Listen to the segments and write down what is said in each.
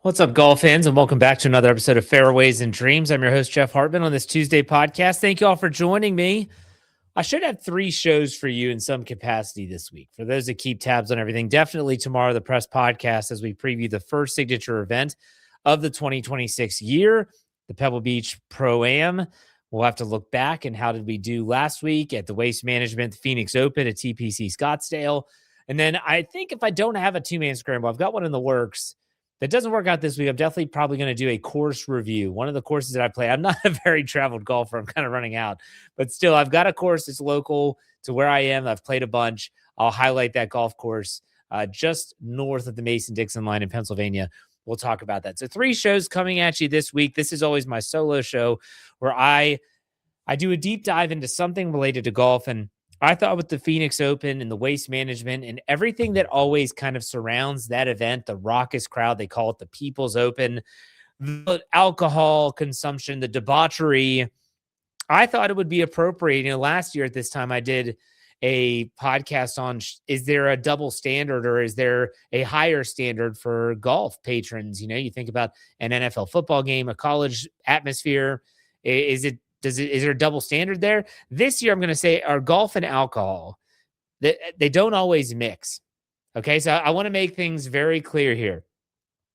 What's up, golf fans, and welcome back to another episode of Fairways and Dreams. I'm your host, Jeff Hartman, on this Tuesday podcast. Thank you all for joining me. I should have 3 shows for you in some capacity this week. For those that keep tabs on everything, definitely tomorrow, the press podcast, as we preview the first signature event of the 2026 year, the Pebble Beach Pro-Am. We'll have to look back and how did we do last week at the Waste Management Phoenix Open at TPC Scottsdale. And then I think if I don't have a 2-man scramble, I've got one in the works that doesn't work out this week. I'm definitely probably going to do a course review. One of the courses that I play, I'm not a very traveled golfer. I'm kind of running out, but still I've got a course that's local to where I am. I've played a bunch. I'll highlight that golf course just north of the Mason-Dixon line in Pennsylvania. We'll talk about that. So 3 shows coming at you this week. This is always my solo show where I do a deep dive into something related to golf. And I thought with the Phoenix Open and the Waste Management and everything that always kind of surrounds that event, the raucous crowd, they call it the People's Open, the alcohol consumption, the debauchery, I thought it would be appropriate. Last year at this time, I did a podcast on, is there a double standard or is there a higher standard for golf patrons? You think about an NFL football game, a college atmosphere. Is there a double standard there? This year, I'm going to say our golf and alcohol, they don't always mix. Okay, so I want to make things very clear here.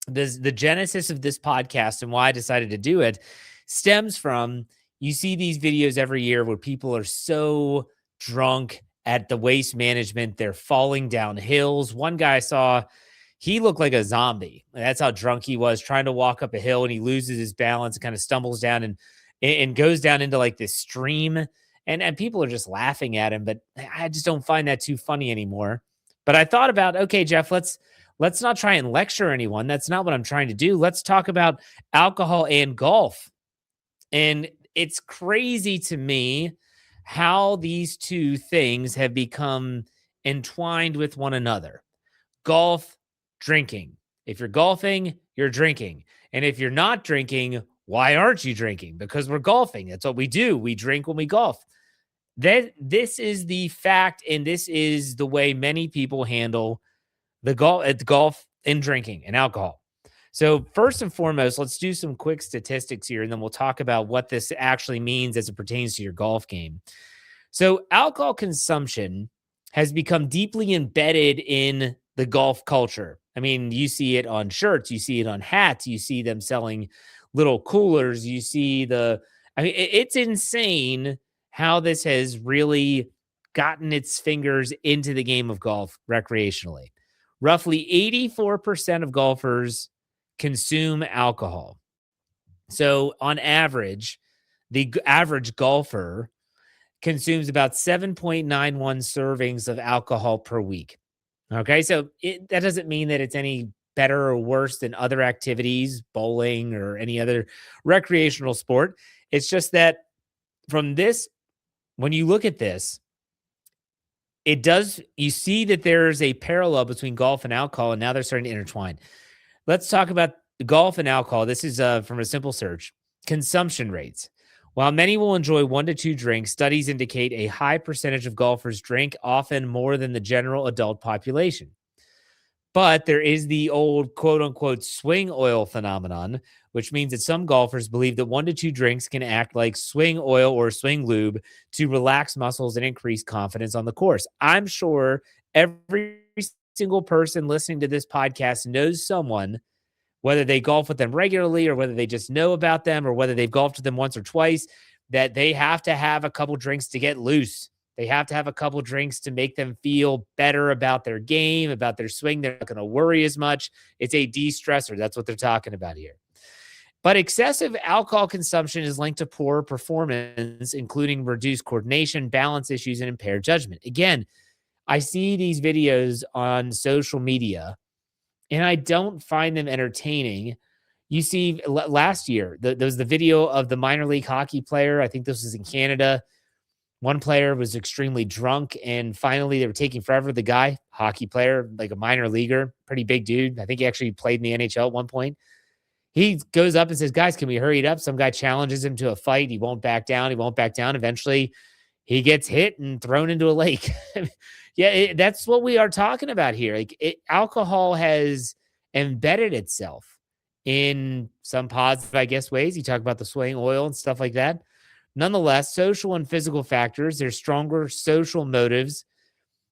The genesis of this podcast and why I decided to do it stems from, you see these videos every year where people are so drunk at the Waste Management, they're falling down hills. One guy I saw, he looked like a zombie. That's how drunk he was, trying to walk up a hill, and he loses his balance and kind of stumbles down and goes down into like this stream, and people are just laughing at him, but I just don't find that too funny anymore. But I thought about, okay, Jeff, let's not try and lecture anyone. That's not what I'm trying to do. Let's talk about alcohol and golf. And it's crazy to me how these two things have become entwined with one another. Golf, drinking. If you're golfing, you're drinking. And if you're not drinking, why aren't you drinking? Because we're golfing. That's what we do. We drink when we golf. This is the fact, and this is the way many people handle the golf and drinking and alcohol. So first and foremost, let's do some quick statistics here, and then we'll talk about what this actually means as it pertains to your golf game. So alcohol consumption has become deeply embedded in the golf culture. I mean, you see it on shirts, you see it on hats, you see them selling little coolers, you see it's insane how this has really gotten its fingers into the game of golf recreationally. Roughly 84% of golfers consume alcohol. So on average, the average golfer consumes about 7.91 servings of alcohol per week. Okay, so that doesn't mean that it's any better or worse than other activities, bowling or any other recreational sport. It's just that from this, when you look at this, you see that there's a parallel between golf and alcohol, and now they're starting to intertwine. Let's talk about golf and alcohol. This is from a simple search. Consumption rates. While many will enjoy 1 to 2 drinks, studies indicate a high percentage of golfers drink, often more than the general adult population. But there is the old quote-unquote swing oil phenomenon, which means that some golfers believe that 1 to 2 drinks can act like swing oil or swing lube to relax muscles and increase confidence on the course. I'm sure every single person listening to this podcast knows someone, whether they golf with them regularly or whether they just know about them or whether they've golfed with them once or twice, that they have to have a couple drinks to get loose. They have to have a couple drinks to make them feel better about their game, about their swing. They're not going to worry as much. It's a de-stressor. That's what they're talking about here. But excessive alcohol consumption is linked to poor performance, including reduced coordination, balance issues, and impaired judgment. Again, I see these videos on social media, and I don't find them entertaining. You see, last year, there was the video of the minor league hockey player. I think this was in Canada. One player was extremely drunk, and finally they were taking forever. The guy, hockey player, like a minor leaguer, pretty big dude. I think he actually played in the NHL at one point. He goes up and says, guys, can we hurry it up? Some guy challenges him to a fight. He won't back down. He won't back down. Eventually, he gets hit and thrown into a lake. That's what we are talking about here. Alcohol has embedded itself in some positive, I guess, ways. You talk about the swaying oil and stuff like that. Nonetheless, social and physical factors, there's stronger social motives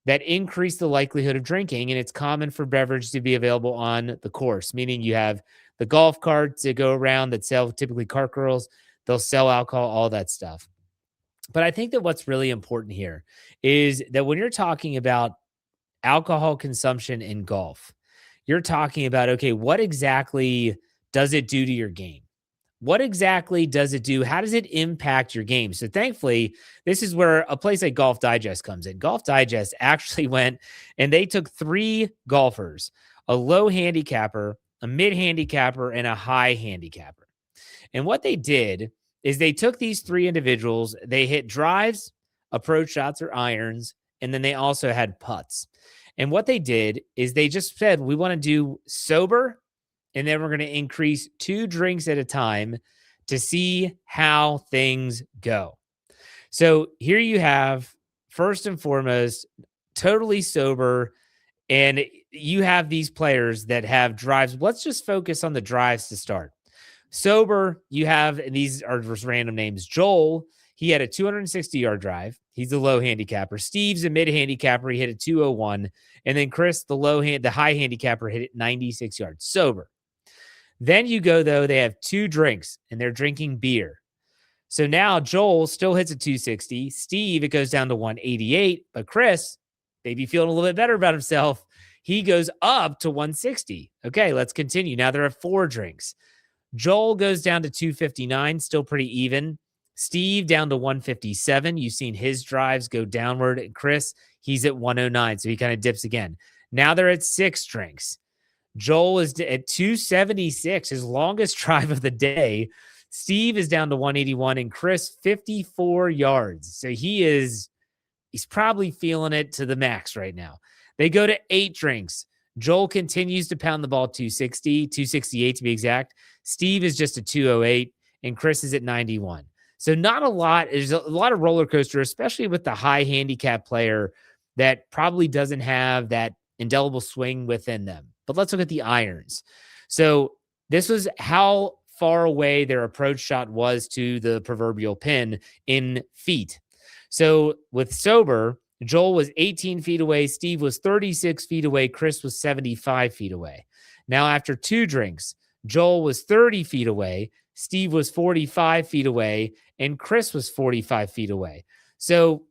that increase the likelihood of drinking. And it's common for beverage to be available on the course, meaning you have the golf carts that go around that sell typically cart girls. They'll sell alcohol, all that stuff. But I think that what's really important here is that when you're talking about alcohol consumption in golf, you're talking about, okay, what exactly does it do to your game? What exactly does it do? How does it impact your game? So thankfully, this is where a place like Golf Digest comes in. Golf Digest actually went and they took 3 golfers, a low handicapper, a mid handicapper, and a high handicapper. And what they did is they took these 3 individuals, they hit drives, approach shots, or irons, and then they also had putts. And what they did is they just said, we want to do sober, and then we're going to increase 2 drinks at a time to see how things go. So here you have, first and foremost, totally sober, and you have these players that have drives. Let's just focus on the drives to start. Sober, you have, and these are just random names. Joel, he had a 260-yard drive. He's a low handicapper. Steve's a mid handicapper. He hit a 201. And then Chris, the high handicapper, hit it 96 yards. Sober. Then you go, though, they have 2 drinks, and they're drinking beer. So now Joel still hits a 260. Steve, it goes down to 188. But Chris, maybe feeling a little bit better about himself, he goes up to 160. Okay, let's continue. Now there are 4 drinks. Joel goes down to 259, still pretty even. Steve down to 157. You've seen his drives go downward. And Chris, he's at 109, so he kind of dips again. Now they're at 6 drinks. Joel is at 276, his longest drive of the day. Steve is down to 181, and Chris 54 yards. So he's probably feeling it to the max right now. They go to 8 drinks. Joel continues to pound the ball 260, 268 to be exact. Steve is just at 208, and Chris is at 91. So not a lot. There's a lot of roller coaster, especially with the high handicap player that probably doesn't have that indelible swing within them. But let's look at the irons. So this was how far away their approach shot was to the proverbial pin in feet. So with sober, Joel was 18 feet away. Steve was 36 feet away. Chris was 75 feet away. Now, after 2 drinks, Joel was 30 feet away. Steve was 45 feet away. And Chris was 45 feet away. So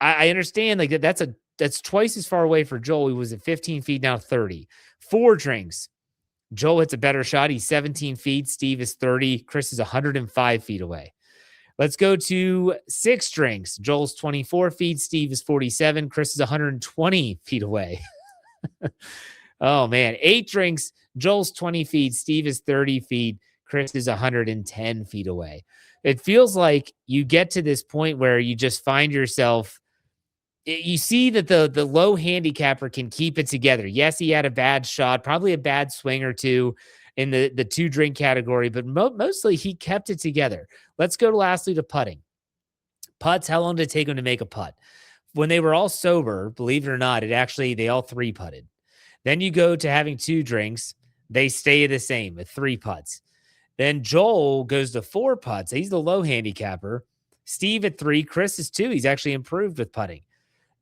I understand like that's twice as far away for Joel. He was at 15 feet, now 30. 4 drinks. Joel hits a better shot. He's 17 feet. Steve is 30. Chris is 105 feet away. Let's go to 6 drinks. Joel's 24 feet. Steve is 47. Chris is 120 feet away. Oh, man. 8 drinks. Joel's 20 feet. Steve is 30 feet. Chris is 110 feet away. It feels like you get to this point where you just find yourself, you see that the low handicapper can keep it together. Yes, he had a bad shot, probably a bad swing or two in the 2 drink category, but mostly he kept it together. Let's go lastly to putting. Putts, how long did it take him to make a putt? When they were all sober, believe it or not, they all 3 putted. Then you go to having 2 drinks. They stay the same with 3 putts. Then Joel goes to 4 putts. He's the low handicapper. Steve at 3. Chris is 2. He's actually improved with putting.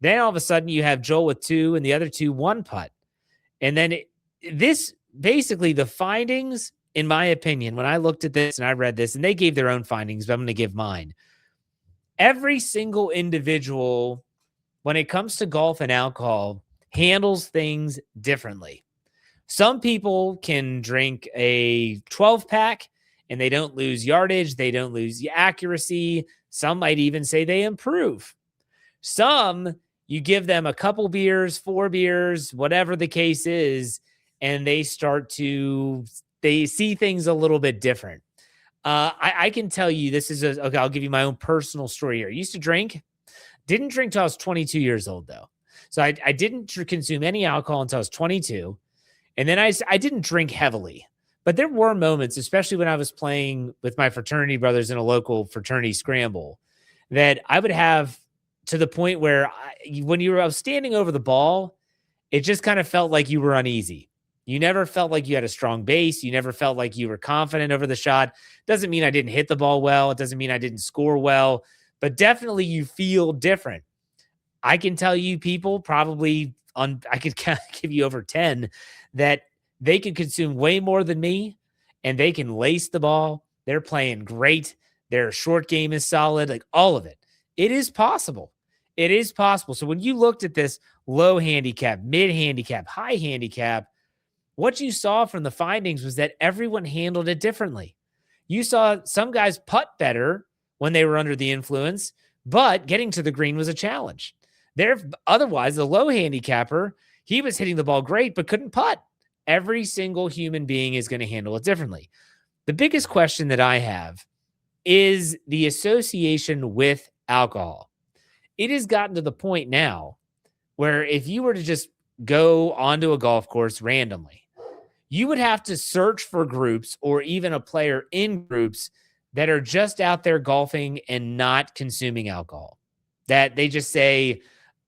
Then all of a sudden you have Joel with 2 and the other 2 1 putt. And then this basically the findings, in my opinion, when I looked at this and I read this, and they gave their own findings, but I'm going to give mine. Every single individual, when it comes to golf and alcohol, handles things differently. Some people can drink a 12-pack and they don't lose yardage. They don't lose accuracy. Some might even say they improve. Some, you give them a couple beers, 4 beers, whatever the case is, and they see things a little bit different. I can tell you this is okay, I'll give you my own personal story here. I used to drink, didn't drink till I was 22 years old though. So I didn't consume any alcohol until I was 22. And then I didn't drink heavily, but there were moments, especially when I was playing with my fraternity brothers in a local fraternity scramble, that I would have to the point where when I was standing over the ball, it just kind of felt like you were uneasy. You never felt like you had a strong base. You never felt like you were confident over the shot. Doesn't mean I didn't hit the ball well. It doesn't mean I didn't score well, but definitely you feel different. I can tell you people probably I could give you over 10 that they can consume way more than me and they can lace the ball. They're playing great. Their short game is solid, like all of it. It is possible. It is possible. So when you looked at this low handicap, mid handicap, high handicap, what you saw from the findings was that everyone handled it differently. You saw some guys putt better when they were under the influence, but getting to the green was a challenge. Otherwise, the low handicapper, he was hitting the ball great, but couldn't putt. Every single human being is going to handle it differently. The biggest question that I have is the association with alcohol. It has gotten to the point now where if you were to just go onto a golf course randomly, you would have to search for groups or even a player in groups that are just out there golfing and not consuming alcohol. That they just say,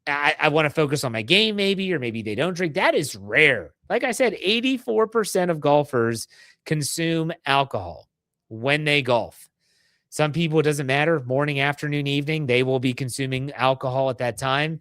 I want to focus on my game maybe, or maybe they don't drink. That is rare. Like I said, 84% of golfers consume alcohol when they golf. Some people, it doesn't matter, morning, afternoon, evening, they will be consuming alcohol at that time.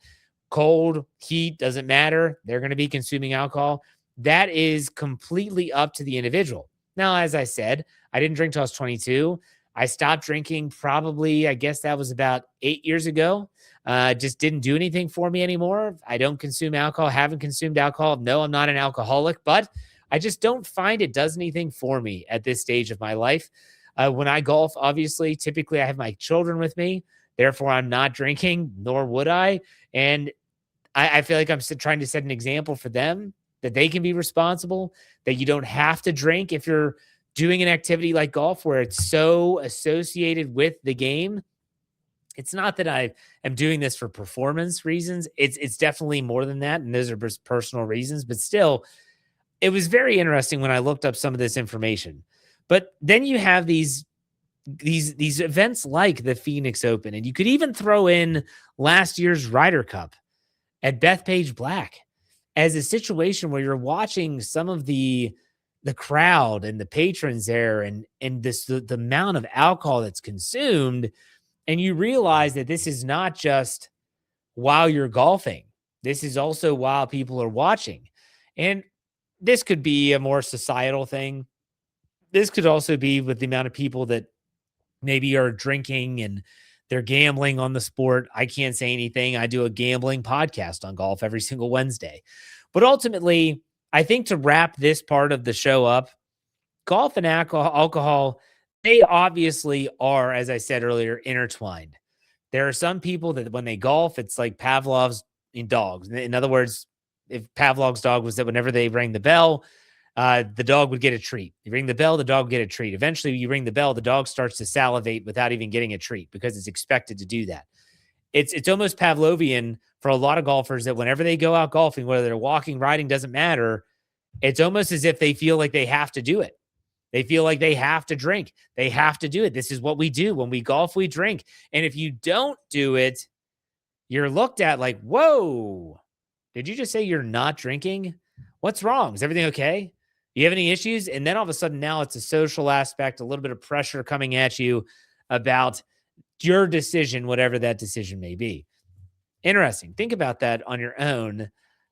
Cold, heat, doesn't matter. They're going to be consuming alcohol. That is completely up to the individual. Now, as I said, I didn't drink till I was 22. I stopped drinking probably, I guess that was about 8 years ago. Just didn't do anything for me anymore. I don't consume alcohol, haven't consumed alcohol. No, I'm not an alcoholic, but I just don't find it does anything for me at this stage of my life. When I golf, obviously, typically I have my children with me. Therefore, I'm not drinking, nor would I. And I feel like I'm trying to set an example for them that they can be responsible, that you don't have to drink if you're doing an activity like golf where it's so associated with the game. It's not that I am doing this for performance reasons. It's definitely more than that. And those are just personal reasons. But still, it was very interesting when I looked up some of this information. But then you have these events like the Phoenix Open, and you could even throw in last year's Ryder Cup at Bethpage Black as a situation where you're watching some of the crowd and the patrons there and the amount of alcohol that's consumed. And you realize that this is not just while you're golfing. This is also while people are watching. And this could be a more societal thing. This could also be with the amount of people that maybe are drinking and they're gambling on the sport. I can't say anything. I do a gambling podcast on golf every single Wednesday. But ultimately, I think to wrap this part of the show up, golf and alcohol, they obviously are, as I said earlier, intertwined. There are some people that when they golf, it's like Pavlov's dogs. In other words, if Pavlov's dog was that whenever they rang the bell, the dog would get a treat. You ring the bell, the dog would get a treat. Eventually, you ring the bell, the dog starts to salivate without even getting a treat because it's expected to do that. It's almost Pavlovian for a lot of golfers that whenever they go out golfing, whether they're walking, riding, doesn't matter. It's almost as if they feel like they have to do it. They feel like they have to drink. They have to do it. This is what we do. When we golf, we drink. And if you don't do it, you're looked at like, whoa, did you just say you're not drinking? What's wrong? Is everything okay? Do you have any issues? And then all of a sudden now it's a social aspect, a little bit of pressure coming at you about your decision, whatever that decision may be. Interesting. Think about that on your own.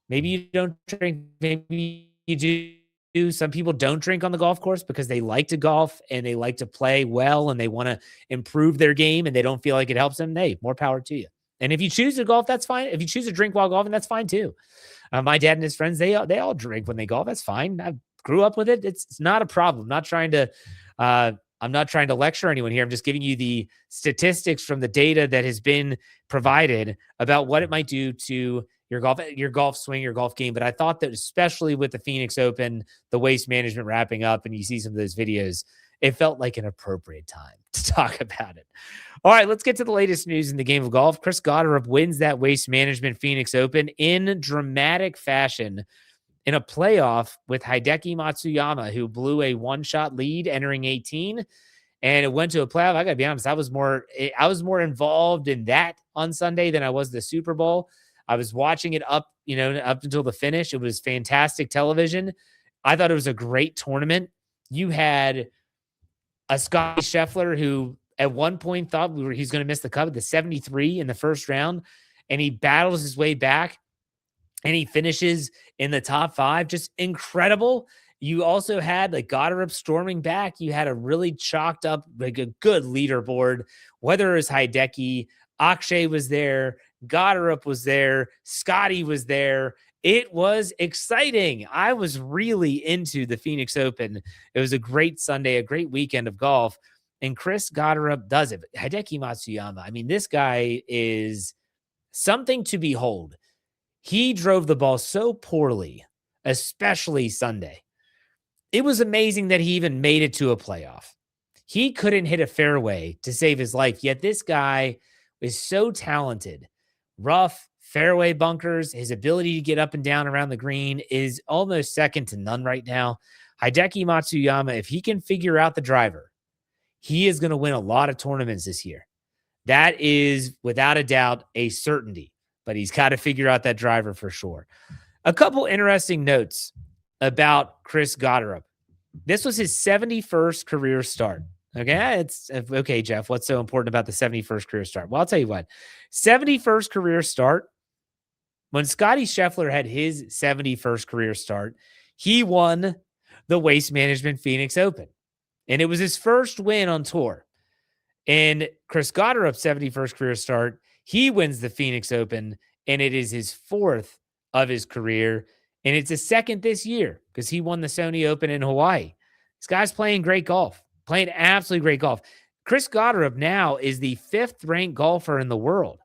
Maybe you don't drink. Maybe you do. Some people don't drink on the golf course because they like to golf and they like to play well and they want to improve their game and they don't feel like it helps them. Hey, more power to you. And if you choose to golf, that's fine. If you choose to drink while golfing, that's fine too. My dad and his friends, they all drink when they golf. That's fine. I grew up with it. It's not a problem. I'm not trying to lecture anyone here. I'm just giving you the statistics from the data that has been provided about what it might do to your golf swing, your golf game. But I thought that especially with the Phoenix Open, the waste management wrapping up, and you see some of those videos, it felt like an appropriate time to talk about it. All right, let's get to the latest news in the game of golf. Chris Gotterup wins that waste management Phoenix Open in dramatic fashion in a playoff with Hideki Matsuyama, who blew a one-shot lead entering 18, and it went to a playoff. I got to be honest, I was more involved in that on Sunday than I was the Super Bowl. I was watching it up until the finish. It was fantastic television. I thought it was a great tournament. You had a Scotty Scheffler who at one point thought he's going to miss the cut at the 73 in the first round, and he battles his way back and he finishes in the top 5. Just incredible. You also had like Goddard storming back. You had a really chalked up, like a good leaderboard, whether it was Hideki, Akshay was there, Goddard was there, Scotty was there. It was exciting. I was really into the Phoenix Open. It was a great Sunday, a great weekend of golf. And Chris Goddard does it. But Hideki Matsuyama, I mean, this guy is something to behold. He drove the ball so poorly, especially Sunday. It was amazing that he even made it to a playoff. He couldn't hit a fairway to save his life, yet this guy is so talented. Rough, fairway bunkers, his ability to get up and down around the green is almost second to none right now. Hideki Matsuyama, if he can figure out the driver, he is going to win a lot of tournaments this year. That is, without a doubt, a certainty. But he's got to figure out that driver for sure. A couple interesting notes about Chris Goddard. This was his 71st career start. Okay, Jeff, what's so important about the 71st career start? Well, I'll tell you what. 71st career start. When Scotty Scheffler had his 71st career start, he won the Waste Management Phoenix Open. And it was his first win on tour. And Chris Goddard's 71st career start, he wins the Phoenix Open, and it is his 4th of his career. And it's his 2nd this year because he won the Sony Open in Hawaii. This guy's playing great golf, playing absolutely great golf. Chris Goddard now is the 5th ranked golfer in the world.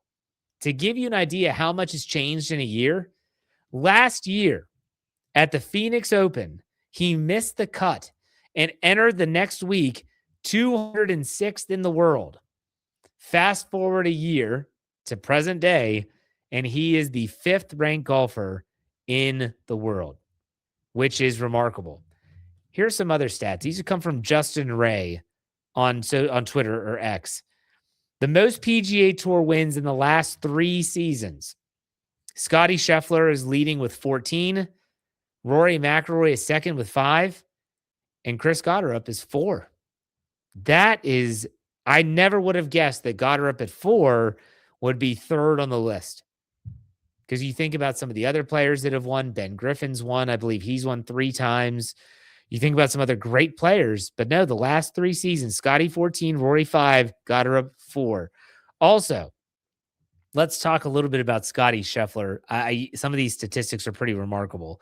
To give you an idea how much has changed in a year, last year at the Phoenix Open, he missed the cut and entered the next week 206th in the world. Fast forward a year to present day, and he is the 5th ranked golfer in the world, which is remarkable. Here's some other stats. These come from Justin Ray on Twitter or X. The most PGA Tour wins in the last 3 seasons. Scotty Scheffler is leading with 14. Rory McIlroy is second with 5. And Chris Goddard is 4. That is, I never would have guessed that Goddard at 4 would be 3rd on the list. Because you think about some of the other players that have won. Ben Griffin's won. I believe he's won 3 times. You think about some other great players, but no, the last 3 seasons, Scotty 14, Rory 5, Goddard 4. Also, let's talk a little bit about Scotty Scheffler. Some of these statistics are pretty remarkable.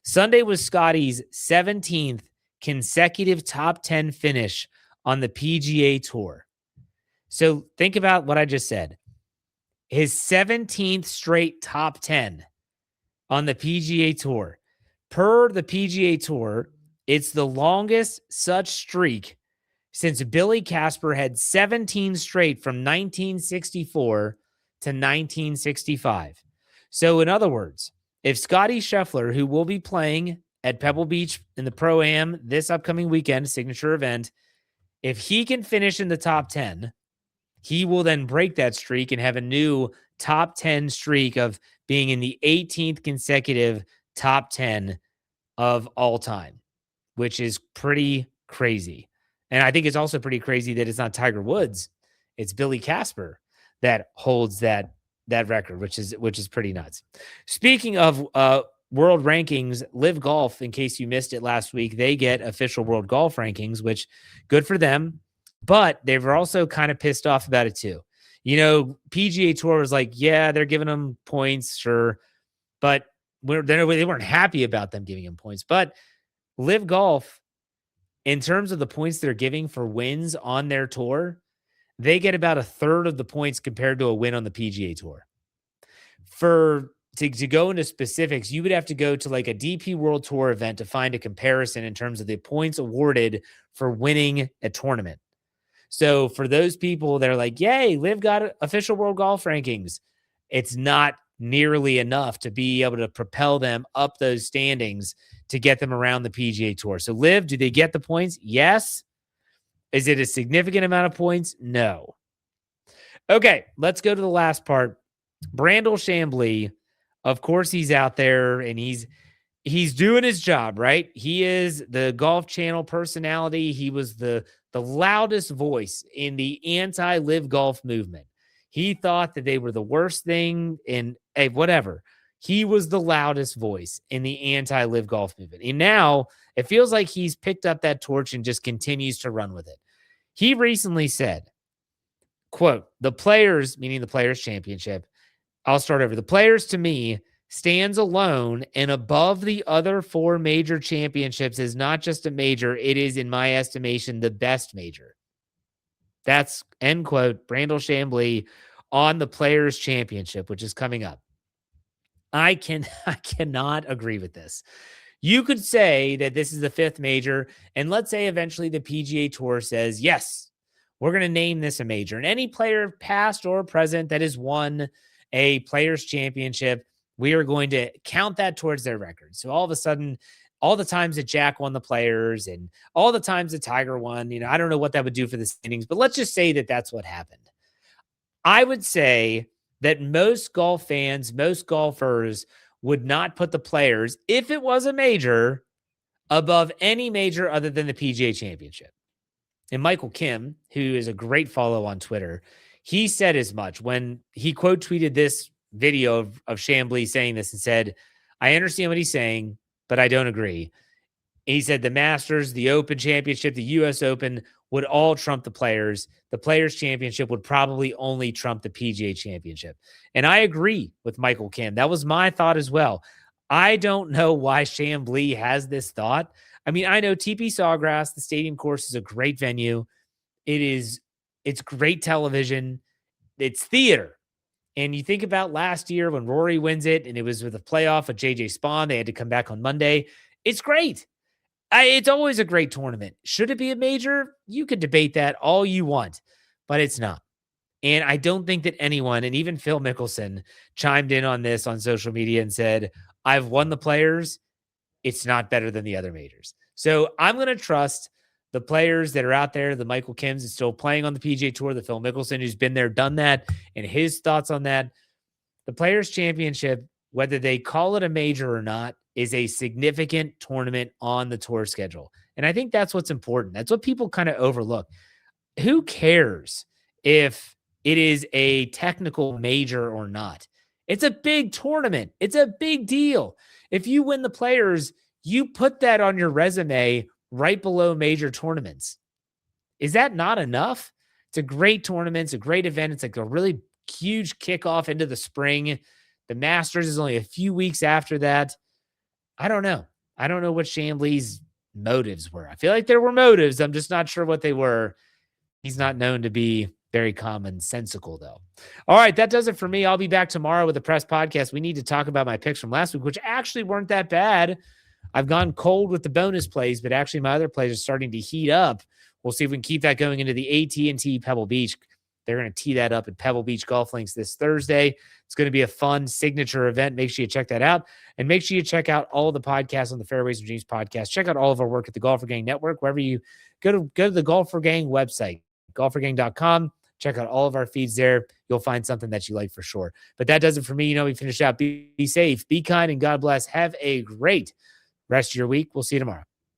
Sunday was Scotty's 17th consecutive top 10 finish on the PGA Tour. So think about what I just said. His 17th straight top 10 on the PGA Tour. Per the PGA Tour, it's the longest such streak since Billy Casper had 17 straight from 1964 to 1965. So in other words, if Scotty Scheffler, who will be playing at Pebble Beach in the Pro-Am this upcoming weekend, signature event, if he can finish in the top 10, he will then break that streak and have a new top 10 streak of being in the 18th consecutive top 10 of all time, which is pretty crazy. And I think it's also pretty crazy that it's not Tiger Woods, it's Billy Casper that holds that record, which is pretty nuts. Speaking of world rankings, Live Golf, in case you missed it last week, they get official world golf rankings, which good for them. But they were also kind of pissed off about it too. You know, PGA Tour was like, yeah, they're giving them points, sure. But they weren't happy about them giving them points. But Live Golf, in terms of the points they're giving for wins on their tour, they get about 1/3 of the points compared to a win on the PGA Tour. To go into specifics, you would have to go to like a DP World Tour event to find a comparison in terms of the points awarded for winning a tournament. So for those people that are like, yay, Liv got official world golf rankings, it's not nearly enough to be able to propel them up those standings to get them around the PGA Tour. So Liv, do they get the points? Yes. Is it a significant amount of points? No. Okay, let's go to the last part. Brandel Chambly, of course, he's out there and he's he's doing his job, right? He is the Golf Channel personality. He was the loudest voice in the anti-live golf movement. He thought that they were the worst thing in whatever. He was the loudest voice in the anti-live golf movement. And now it feels like he's picked up that torch and just continues to run with it. He recently said, quote, the Players, meaning the Players Championship, I'll start over. The Players, to me, stands alone and above the other 4 major championships is not just a major. It is, in my estimation, the best major. That's, end quote, Brandel Chamblee on the Players Championship, which is coming up. I cannot agree with this. You could say that this is the 5th major, and let's say eventually the PGA Tour says, yes, we're going to name this a major. And any player, past or present, that has won a Players Championship, we are going to count that towards their record. So all of a sudden, all the times that Jack won the Players and all the times that Tiger won, I don't know what that would do for the standings, but let's just say that that's what happened. I would say that most golf fans, most golfers would not put the Players, if it was a major, above any major other than the PGA Championship. And Michael Kim, who is a great follow on Twitter, he said as much when he quote tweeted this video of Chamblee saying this and said, I understand what he's saying, but I don't agree. He said the Masters, the Open Championship, the U.S. Open would all trump the Players. The Players Championship would probably only trump the PGA Championship. And I agree with Michael Kim. That was my thought as well. I don't know why Chamblee has this thought. I mean, I know TP Sawgrass, the stadium course, is a great venue. It's great television. It's theater. And you think about last year when Rory wins it, and it was with a playoff of JJ Spawn. They had to come back on Monday. It's great. It's always a great tournament. Should it be a major? You could debate that all you want, but it's not. And I don't think that anyone, and even Phil Mickelson, chimed in on this on social media and said, I've won the Players. It's not better than the other majors. So I'm going to trust the players that are out there. The Michael Kims is still playing on the PGA Tour, the Phil Mickelson, who's been there, done that, and his thoughts on that. The Players Championship, whether they call it a major or not, is a significant tournament on the tour schedule. And I think that's what's important. That's what people kind of overlook. Who cares if it is a technical major or not? It's a big tournament. It's a big deal. If you win the Players, you put that on your resume right below major tournaments. Is that not enough? It's a great tournament. It's a great event. It's like a really huge kickoff into the spring. The Masters is only a few weeks after that. I don't know. I don't know what Chamblee's motives were. I feel like there were motives. I'm just not sure what they were. He's not known to be very commonsensical, though. All right, that does it for me. I'll be back tomorrow with a press podcast. We need to talk about my picks from last week, which actually weren't that bad. I've gone cold with the bonus plays, but actually my other plays are starting to heat up. We'll see if we can keep that going into the AT&T Pebble Beach. They're going to tee that up at Pebble Beach Golf Links this Thursday. It's going to be a fun signature event. Make sure you check that out. And make sure you check out all the podcasts on the Fairways Dreams podcast. Check out all of our work at the Golfer Gang Network. Wherever you go to the Golfer Gang website, golfergang.com. Check out all of our feeds there. You'll find something that you like for sure. But that does it for me. We finished out. Be safe, be kind, and God bless. Have a great rest of your week. We'll see you tomorrow.